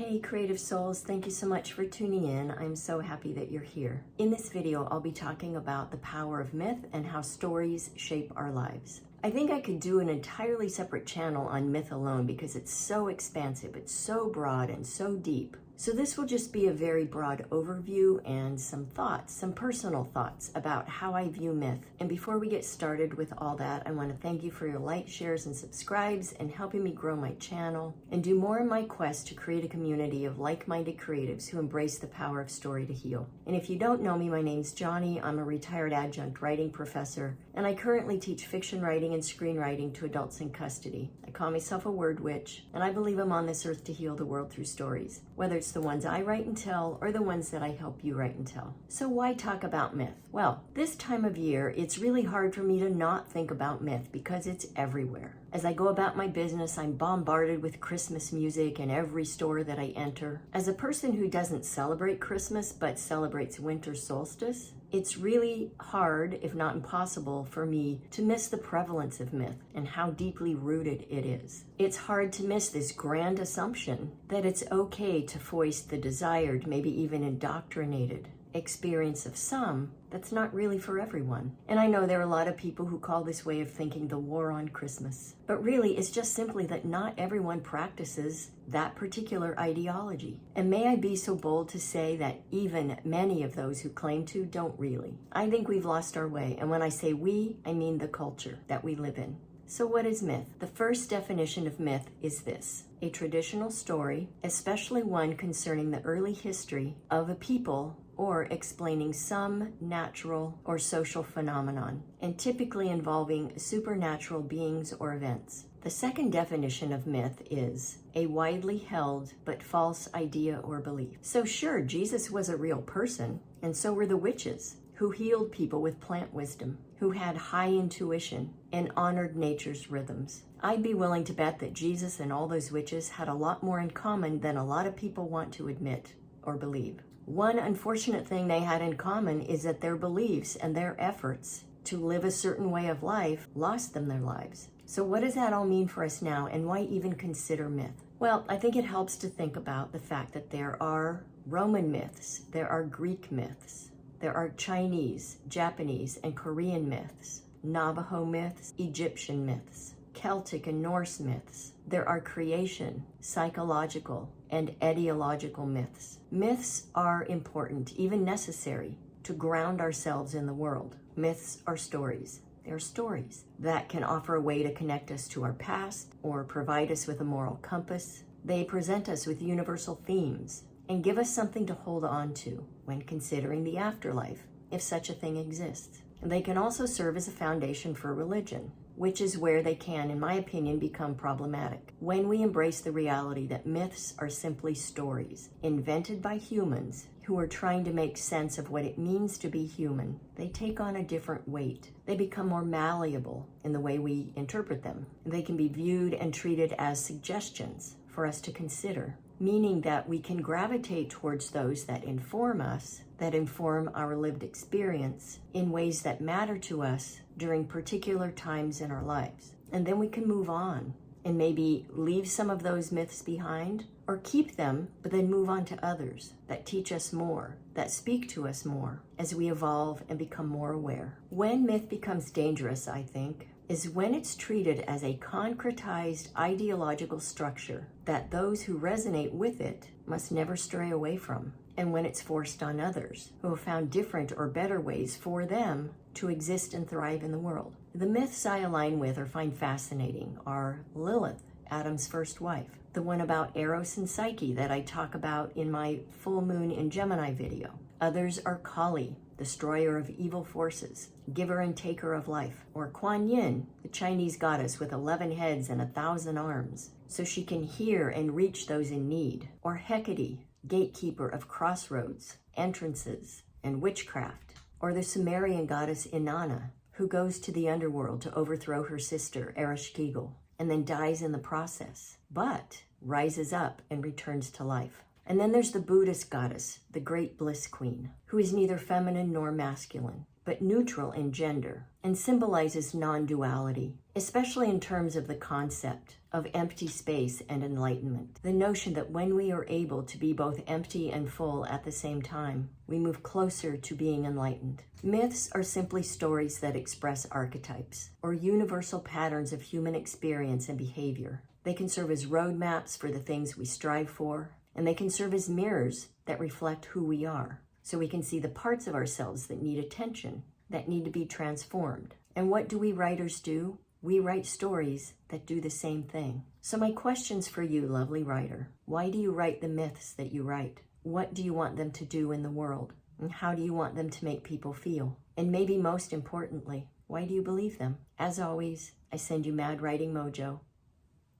Hey creative souls, thank you so much for tuning in. I'm so happy that you're here. In this video, I'll be talking about the power of myth and how stories shape our lives. I think I could do an entirely separate channel on myth alone because it's so expansive, it's so broad and so deep. So this will just be a very broad overview and some thoughts, some personal thoughts about how I view myth. And before we get started with all that, I want to thank you for your likes, shares, and subscribes and helping me grow my channel and do more in my quest to create a community of like-minded creatives who embrace the power of story to heal. And if you don't know me, my name's Johnny. I'm a retired adjunct writing professor, and I currently teach fiction writing and screenwriting to adults in custody. I call myself a word witch, and I believe I'm on this earth to heal the world through stories, whether it's the ones I write and tell or the ones that I help you write and tell. So why talk about myth? Well, this time of year, it's really hard for me to not think about myth because it's everywhere. As I go about my business, I'm bombarded with Christmas music in every store that I enter. As a person who doesn't celebrate Christmas but celebrates Winter Solstice, it's really hard, if not impossible, for me to miss the prevalence of myth and how deeply rooted it is. It's hard to miss this grand assumption that it's okay to foist the desired, maybe even indoctrinated experience of some that's not really for everyone. And I know there are a lot of people who call this way of thinking the war on Christmas. But really, it's just simply that not everyone practices that particular ideology. And may I be so bold to say that even many of those who claim to don't really. I think we've lost our way. And when I say we, I mean the culture that we live in. So what is myth? The first definition of myth is this: a traditional story, especially one concerning the early history of a people or explaining some natural or social phenomenon, and typically involving supernatural beings or events. The second definition of myth is a widely held but false idea or belief. So sure, Jesus was a real person, and so were the witches, who healed people with plant wisdom, who had high intuition and honored nature's rhythms. I'd be willing to bet that Jesus and all those witches had a lot more in common than a lot of people want to admit or believe. One unfortunate thing they had in common is that their beliefs and their efforts to live a certain way of life lost them their lives. So what does that all mean for us now, and why even consider myth? Well, I think it helps to think about the fact that there are Roman myths, there are Greek myths, there are Chinese, Japanese, and Korean myths, Navajo myths, Egyptian myths, Celtic and Norse myths. There are creation, psychological, and etiological myths. Myths are important, even necessary, to ground ourselves in the world. Myths are stories. They're stories that can offer a way to connect us to our past or provide us with a moral compass. They present us with universal themes and give us something to hold on to when considering the afterlife, if such a thing exists. And they can also serve as a foundation for religion, which is where they can, in my opinion, become problematic. When we embrace the reality that myths are simply stories invented by humans who are trying to make sense of what it means to be human, they take on a different weight. They become more malleable in the way we interpret them. They can be viewed and treated as suggestions for us to consider, meaning that we can gravitate towards those that inform us, that inform our lived experience in ways that matter to us during particular times in our lives. And then we can move on and maybe leave some of those myths behind, or keep them, but then move on to others that teach us more, that speak to us more as we evolve and become more aware. When myth becomes dangerous, I think, is when it's treated as a concretized ideological structure that those who resonate with it must never stray away from, and when it's forced on others who have found different or better ways for them to exist and thrive in the world. The myths I align with or find fascinating are Lilith, Adam's first wife, the one about Eros and Psyche that I talk about in my full moon in Gemini video. Others are Kali, destroyer of evil forces, giver and taker of life, or Kuan Yin, the Chinese goddess with 11 heads and 1,000 arms, so she can hear and reach those in need, or Hecate, gatekeeper of crossroads, entrances, and witchcraft, or the Sumerian goddess Inanna, who goes to the underworld to overthrow her sister Ereshkigal, and then dies in the process, but rises up and returns to life. And then there's the Buddhist goddess, the Great Bliss Queen, who is neither feminine nor masculine, but neutral in gender, and symbolizes non-duality, especially in terms of the concept of empty space and enlightenment. The notion that when we are able to be both empty and full at the same time, we move closer to being enlightened. Myths are simply stories that express archetypes, or universal patterns of human experience and behavior. They can serve as roadmaps for the things we strive for, and they can serve as mirrors that reflect who we are, so we can see the parts of ourselves that need attention, that need to be transformed. And what do we writers do? We write stories that do the same thing. So my questions for you, lovely writer: why do you write the myths that you write? What do you want them to do in the world? And how do you want them to make people feel? And maybe most importantly, why do you believe them? As always, I send you mad writing mojo.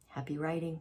Happy writing.